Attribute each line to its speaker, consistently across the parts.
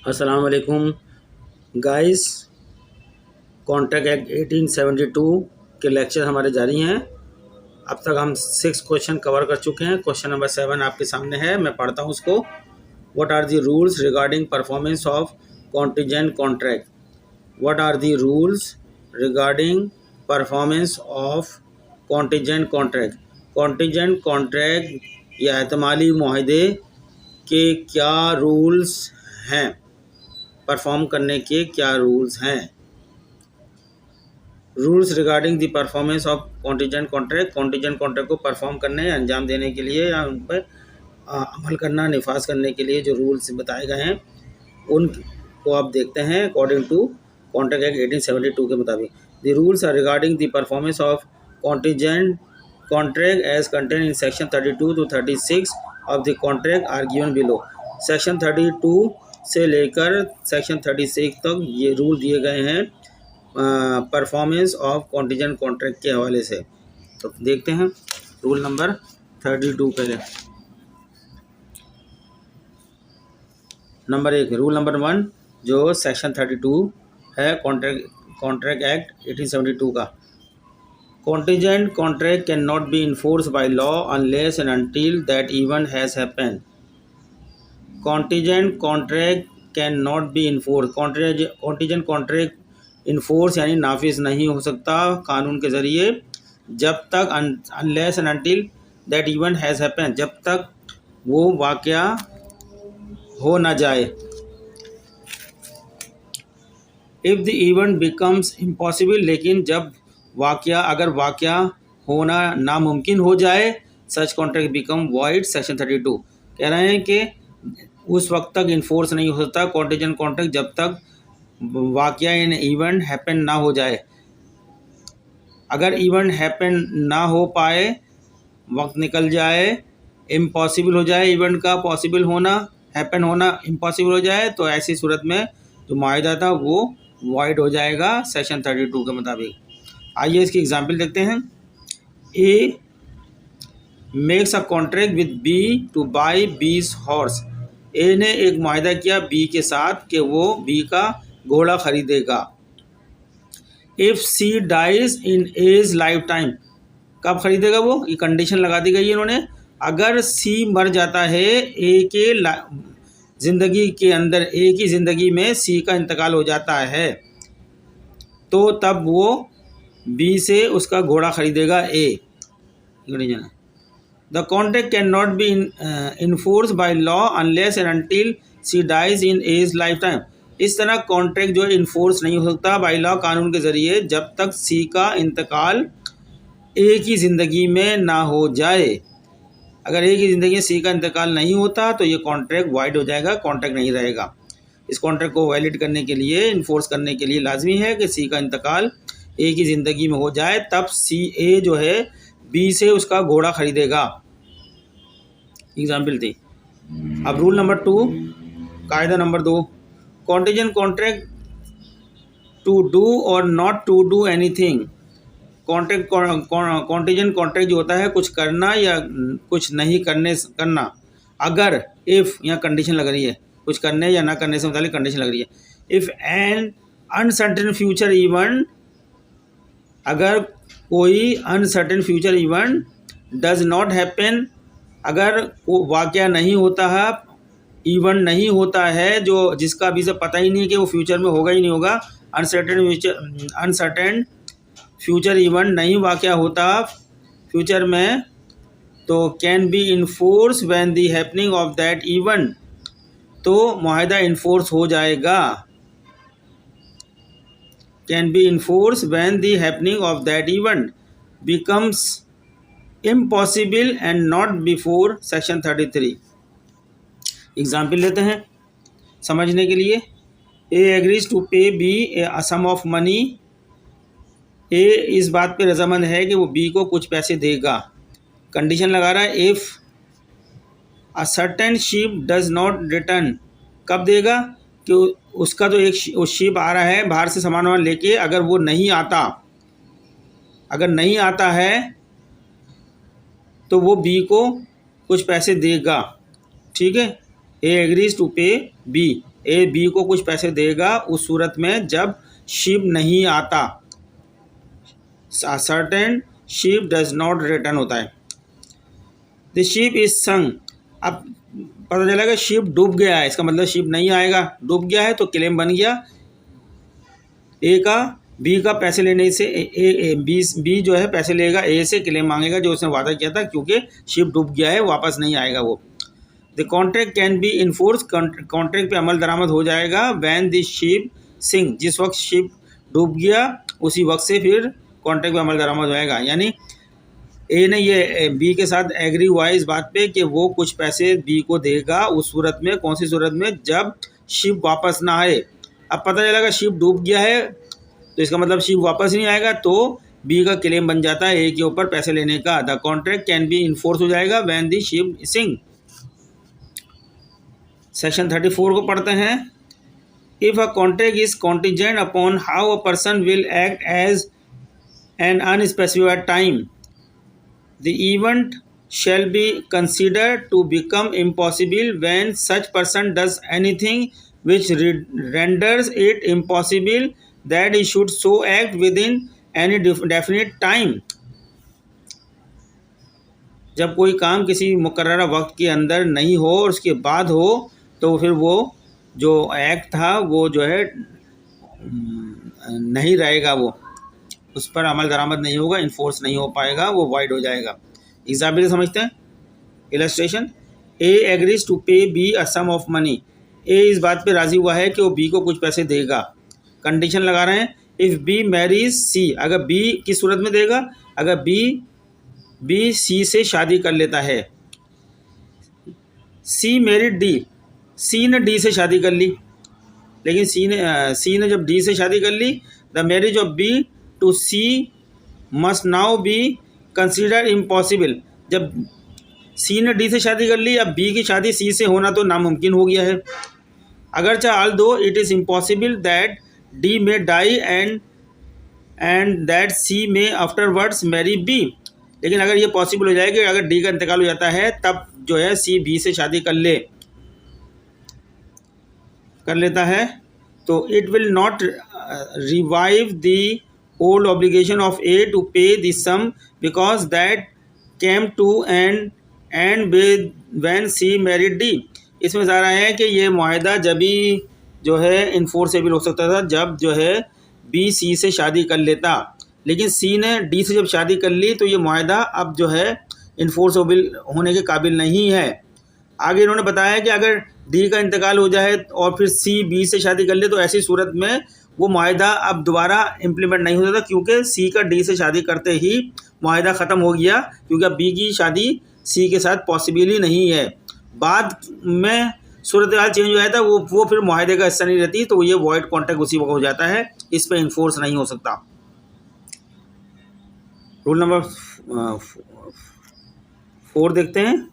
Speaker 1: अस्सलाम वालेकुम guys. Contract act 1872 के लेक्चर हमारे जारी हैं। अब तक हम 6 क्वेश्चन कवर कर चुके हैं। क्वेश्चन नंबर 7 आपके सामने है, मैं पढ़ता हूँ उसको। What are the rules regarding performance of contingent contract? What are the rules regarding performance of contingent contract? Contingent contract या एहतमाली मुआहदे के क्या रूल्स हैं? परफॉर्म करने के क्या रूल्स हैं? Rules regarding the performance of contingent contract. Contingent contract को परफॉर्म करने या अंजाम देने के लिए या उन पर अमल करना, निफाज करने के लिए जो रूल्स बताए गए हैं उनको आप देखते हैं अकॉर्डिंग टू कॉन्ट्रैक्ट एक्ट 1872 के मुताबिक। The rules are regarding the performance of contingent contract as content in section 32 to 36 of the contract are given below. Section 32 से लेकर सेक्शन 36 तक ये रूल दिए गए हैं परफॉर्मेंस ऑफ कॉन्टिजेंट कॉन्ट्रैक्ट के हवाले से। तो देखते हैं रूल नंबर 32 पहले। नंबर 1, रूल नंबर 1 जो सेक्शन 32 है कॉन्ट्रैक्ट एक्ट 1872 का। Contingent contract can not be enforce by law unless and until that event has happened. Contingent contract can not be enforce. Contingent contract enforce यानी नाफिज नहीं हो सकता कानून के ज़रिए जब तक unless and until that event has happen, जब तक वो वाक़या हो ना जाए। If the event becomes impossible, लेकिन जब अगर वाक़या होना नामुमकिन हो जाए, सच कॉन्ट्रैक्ट बिकम वॉइड। सेक्शन 32 कह रहे हैं कि उस वक्त तक इन्फोर्स नहीं हो सकता कॉन्टिजेंट कॉन्ट्रैक्ट जब तक वाक़या इन इवेंट हैपन ना हो जाए। अगर इवेंट हैपन ना हो पाए, वक्त निकल जाए, इम्पॉसिबल हो जाए, इवेंट का पॉसिबल होना, हैपन होना इम्पॉसिबल हो जाए, तो ऐसी सूरत में जो मुआहिदा था वो वॉइड हो जाएगा सेक्शन 32 के मुताबिक। आइए इसकी एग्जांपल देखते हैं। A makes a contract with B to buy B's horse. A ने एक मुआहिदा किया बी के साथ कि वो बी का घोड़ा खरीदेगा। If C dies in as life time, कब खरीदेगा वो, ये कंडीशन लगा दी गई है इन्होंने। अगर सी मर जाता है ए के ज़िंदगी के अंदर, ए की ज़िंदगी में सी का इंतकाल हो जाता है, तो तब वो बी से उसका घोड़ा खरीदेगा A. The contract can not be enforce by law unless and until C dies in as life time. इस तरह कॉन्ट्रैक्ट जो है इन्फोर्स नहीं हो सकता बाय लॉ कानून के ज़रिए जब तक सी का इंतकाल ए की ज़िंदगी में ना हो जाए। अगर ए की ज़िंदगी में सी का इंतकाल नहीं होता तो ये कॉन्ट्रैक्ट वाइड हो जाएगा, कॉन्ट्रैक्ट नहीं रहेगा। इस कॉन्ट्रैक्ट को वैलिड करने के लिए, इन्फोर्स करने के लिए लाजमी है कि सी का इंतकाल ए की ज़िंदगी में हो जाए, तब सी ए जो है बी से उसका घोड़ा खरीदेगा। एग्जाम्पल थी। अब रूल नंबर 2, कायदा नंबर 2, कॉन्टिजेंट कॉन्ट्रैक्ट टू डू और not to do anything. Contingent contract जो होता है कुछ करना या कुछ नहीं करना। अगर इफ़ यहाँ कंडीशन लग रही है, कुछ करने या ना करने से मुतालिक कंडीशन लग रही है। If N uncertain future event, अगर कोई uncertain future event does not happen, अगर वो वाक़या नहीं होता है, इवेंट नहीं होता है जो जिसका अभी से पता ही नहीं है कि वो फ्यूचर में होगा ही नहीं होगा, अनसर्टेन फ्यूचर इवेंट नहीं वाक़या होता फ्यूचर में, तो can be enforce when the happening of that event, तो मुआहिदा इन्फोर्स हो जाएगा। Can be enforce when the happening of that event becomes impossible and not before section 33। Example लेते हैं समझने के लिए। A agrees to pay B a sum of money. A इस बात पे रजामंद है कि वो बी को कुछ पैसे देगा। कंडीशन लगा रहा है if a certain ship does not return. कब देगा कि उसका तो एक शिप आ रहा है बाहर से सामान वामान लेके, अगर वो नहीं आता, अगर नहीं आता है तो वो बी को कुछ पैसे देगा। ठीक है, ए agrees to pay B, A B को कुछ पैसे देगा उस सूरत में जब शिप नहीं आता, certain ship does not return होता है। द शिप इज संक, अब पता चला कि शिप डूब गया है, इसका मतलब शिप नहीं आएगा, डूब गया है तो क्लेम बन गया ए का बी का पैसे लेने से। बी जो है पैसे लेगा ए से, क्लेम मांगेगा जो उसने वादा किया था, क्योंकि शिप डूब गया है, वापस नहीं आएगा वो। The contract can be enforce, contract पे अमल दरामद हो जाएगा व्हेन द शिप सिंक, जिस वक्त शिप डूब गया उसी वक्त से फिर कॉन्ट्रैक्ट पे अमल दरामद हो जाएगा। यानी ए ने ये बी के साथ एग्री हुआ है इस बात पे कि वो कुछ पैसे बी को देगा उस सूरत में, कौन सी सूरत में, जब शिप वापस ना आए। अब पता चला शिप डूब गया है तो इसका मतलब शिप वापस नहीं आएगा, तो बी का क्लेम बन जाता है ए के ऊपर पैसे लेने का। The contract can be enforce हो जाएगा when the ship sink. Section 34 को पढ़ते हैं। If a contract is contingent upon how a person will act as an unspecified time, the event shall be considered to become impossible when such person does anything which renders it impossible that he should so act within any definite time। जब कोई काम किसी मुकर्ररा वक्त के अंदर नहीं हो और उसके बाद हो तो फिर वो जो एक्ट था वो जो है नहीं रहेगा, वो उस पर अमल दरामद नहीं होगा, इन्फोर्स नहीं हो पाएगा, वो वाइड हो जाएगा। एग्जाम्पल समझते हैं। Illustration, A agrees to pay B a sum of money, A इस बात पे राजी हुआ है कि वो बी को कुछ पैसे देगा। कंडीशन लगा रहे हैं, इफ़ बी मैरीज सी, अगर बी किस सूरत में देगा, अगर बी सी से शादी कर लेता है। सी मैरिड डी, सी ने डी से शादी कर ली, लेकिन सी ने जब डी से शादी कर ली, the marriage of B to C must now be consider impossible. जब सी ने डी से शादी कर ली, अब बी की शादी सी से होना तो नामुमकिन हो गया है। अगरचे although it is impossible that D may die and that C may afterwards marry B, लेकिन अगर ये पॉसिबल हो जाए कि अगर डी का इंतकाल हो जाता है तब जो है सी बी से शादी कर लेता है, तो it will not revive the old obligation of A to pay the sum because that came to an end when C married D। इसमें जा रहा है कि ये मुआहदा जब भी जो है इन्फोर्सेबल हो सकता था जब जो है B C से शादी कर लेता, लेकिन C ने D से जब शादी कर ली तो ये मुआहदा अब जो है इन्फोर्सेबल होने के काबिल नहीं है। आगे इन्होंने बताया कि अगर D का इंतकाल हो जाए और फिर C B से शादी कर ले तो ऐसी सूरत में वो मुआहदा अब दोबारा इम्प्लीमेंट नहीं होता था, क्योंकि सी का डी से शादी करते ही मुआहदा ख़त्म हो गया, क्योंकि अब बी की शादी सी के साथ पॉसिबल ही नहीं है। बाद में सूरत हाल चेंज हो जाता है, वो फिर मुआहदे का हिस्सा नहीं रहती, तो ये वॉइड कॉन्ट्रैक्ट उसी वक्त हो जाता है, इस पर इन्फोर्स नहीं हो सकता। रूल नंबर 4 देखते हैं।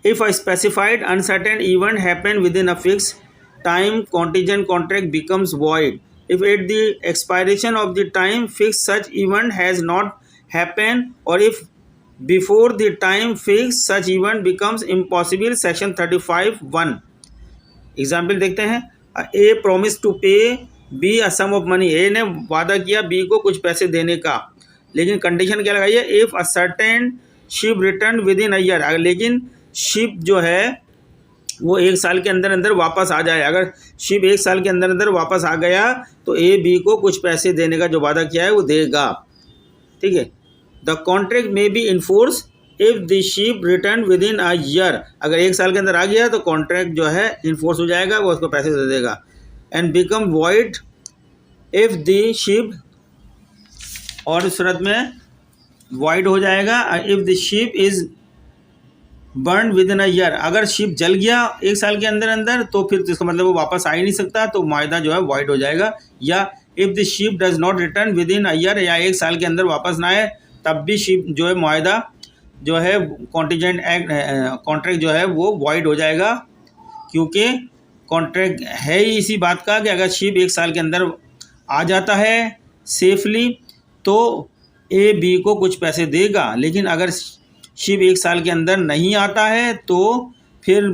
Speaker 1: If a specified uncertain event happen with in a fix time, contingent contract becomes void if at the expiration of the time fixed such event has not happened, or if before the time fixed such event becomes impossible। section 35(1) example देखते हैं। ए promised to pay B a sum of money, ए ने वादा किया B को कुछ पैसे देने का, लेकिन कंडीशन क्या लगाई है, if a certain ship return within a year, लेकिन शिप जो है वो 1 साल के अंदर अंदर वापस आ जाए। अगर शिप 1 साल के अंदर अंदर वापस आ गया तो ए बी को कुछ पैसे देने का जो वादा किया है वो देगा, ठीक है। द कॉन्ट्रैक्ट में B enforce if the ship return within a year, अगर 1 साल के अंदर आ गया तो कॉन्ट्रैक्ट जो है इन्फोर्स हो जाएगा, वो उसको पैसे दे देगा। And become void if the ship, और इस सूरत में वॉइड हो जाएगा if the ship is burn with in a year, अगर शिप जल गया 1 साल के अंदर अंदर तो फिर इसका मतलब वो वापस आ ही नहीं सकता, तो मुआहदा जो है वाइड हो जाएगा। या if the ship does not return within a year, या 1 साल के अंदर वापस ना आए तब भी शिप जो है मुआहदा जो है कॉन्टिजेंट एक्ट कॉन्ट्रैक्ट जो है वो वाइड हो जाएगा, क्योंकि कॉन्ट्रैक्ट है ही इसी बात का कि अगर शिप 1 साल के अंदर आ जाता है सेफली तो ए बी को कुछ पैसे देगा, लेकिन अगर शिप 1 साल के अंदर नहीं आता है तो फिर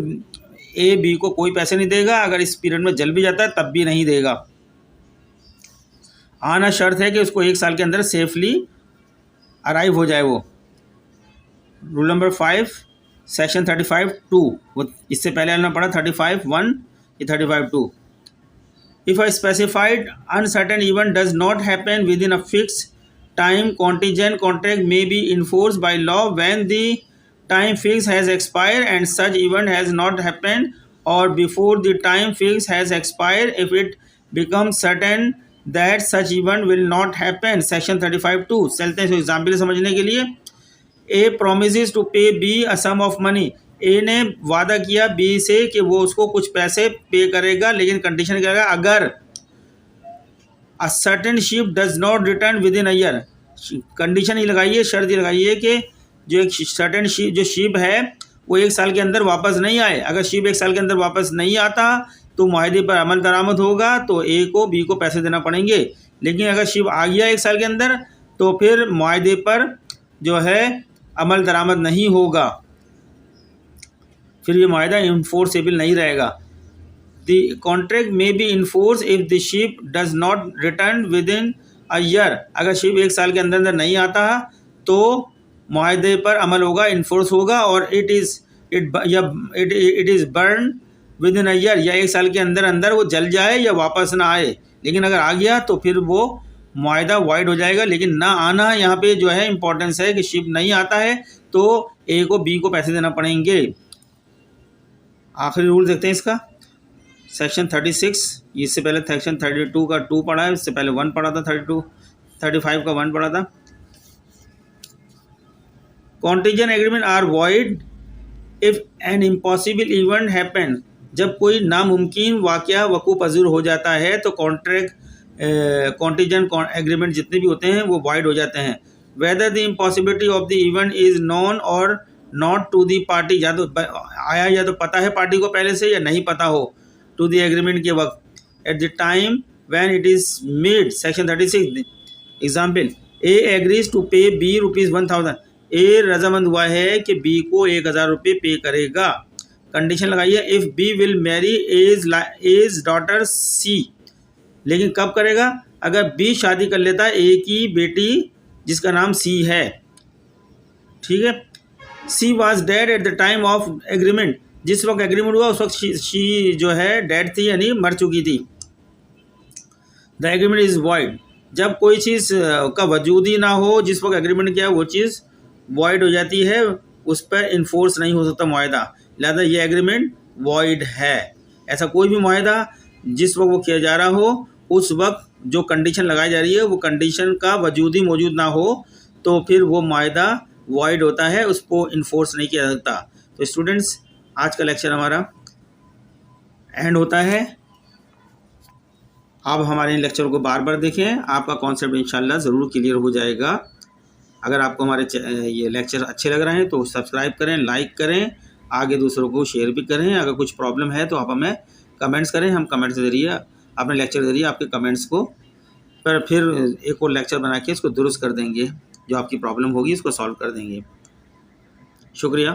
Speaker 1: ए बी को कोई पैसे नहीं देगा, अगर इस पीरियड में जल भी जाता है तब भी नहीं देगा। आना शर्त है कि उसको 1 साल के अंदर सेफली अराइव हो जाए वो। रूल नंबर 5 सेक्शन 35(2), वो इससे पहले हमने पढ़ा 35(1) या 35(2). If a specified uncertain event does not happen within a fixed time, contingent contract may be enforced by law when the time fix has expired and such event has not happened, or before the time fix has expired if it becomes certain that such event will not happen. Section 35(2). चलते हैं example समझने के लिए। A promises to pay B a sum of money. ए ने वादा किया B से कि वो उसको कुछ पैसे पे करेगा, लेकिन कंडीशन क्या है, अगर a certain ship does not return within a year. Condition ही लगाइए, शर्त ही लगाइए कि जो एक सर्टेन शिप है वो 1 साल के अंदर वापस नहीं आए। अगर शिप 1 साल के अंदर वापस नहीं आता तो मुआहदे पर अमल दरामद होगा, तो ए को बी को पैसे देना पड़ेंगे। लेकिन अगर शिप आ गया 1 साल के अंदर तो फिर मुआहदे पर जो है अमल दरामद नहीं होगा, फिर ये मुआहदा इन्फोर्सेबल नहीं रहेगा। द कॉन्ट्रैक्ट में B enforce if the ship does not return within a year. अगर शिप 1 साल के अंदर नहीं आता तो मुआहदे पर अमल होगा, इन्फोर्स होगा, और it is burn with in a year, या 1 साल के अंदर वो जल जाए या वापस ना आए। लेकिन अगर आ गया तो फिर वो मुआहदा वाइड हो जाएगा। लेकिन ना आना यहाँ पे जो है इम्पोर्टेंस है कि शिप नहीं आता है तो ए को बी को पैसे देना पड़ेंगे। आखिरी रूल देखते हैं इसका, सेक्शन 36। इससे पहले सेक्शन 32 का 2 पढ़ा है, इससे पहले 1 पढ़ा था, 35 का 1 पढ़ा था। Contingent agreement are void if an impossible event happen. जब कोई नामुमकिन वाक़या वकूफ़ पज़ीर हो जाता है तो कॉन्टिजेंट एग्रीमेंट जितने भी होते हैं वो वॉइड हो जाते हैं। Whether the impossibility of the event is non और नॉट टू दी पार्टी, या तो आया या तो पता है पार्टी को पहले से या नहीं पता हो टू दी एग्रीमेंट के वक्त, at the time when it is made. Section 36 example, A agrees to pay B ₹1000। A रजामंद हुआ है कि बी को 1000 रुपये पे करेगा। कंडीशन लगाइए, if B will marry his daughter C. लेकिन कब करेगा, अगर बी शादी कर लेता है ए की बेटी जिसका नाम सी है, ठीक है। C was dead at the time of agreement. जिस वक्त एग्रीमेंट हुआ उस वक्त शी जो है डेड थी, यानी मर चुकी थी। The agreement is void. जब कोई चीज़ का वजूद ही ना हो, जिस वक्त एग्रीमेंट किया वो चीज़ वॉइड हो जाती है, उस पर इन्फोर्स नहीं हो सकता मुआहदा, लिहाजा ये एग्रीमेंट वॉइड है। ऐसा कोई भी मुआहदा जिस वक्त वो किया जा रहा हो उस वक्त जो कंडीशन लगाई जा रही है वो कंडीशन का वजूद ही मौजूद ना हो तो फिर वो मुआहदा वॉइड होता है, उसको इन्फोर्स नहीं किया जा सकता। तो स्टूडेंट्स, आज का लेक्चर हमारा एंड होता है। आप हमारे इन लेक्चर को बार बार देखें, आपका कॉन्सेप्ट इंशाल्लाह ज़रूर क्लियर हो जाएगा। अगर आपको हमारे ये लेक्चर अच्छे लग रहे हैं तो सब्सक्राइब करें, लाइक करें, आगे दूसरों को शेयर भी करें। अगर कुछ प्रॉब्लम है तो आप हमें कमेंट्स करें, हम कमेंट्स के ज़रिए अपने लेक्चर के ज़रिए आपके कमेंट्स को पर फिर एक और लेक्चर बना के इसको दुरुस्त कर देंगे, जो आपकी प्रॉब्लम होगी इसको सॉल्व कर देंगे। शुक्रिया।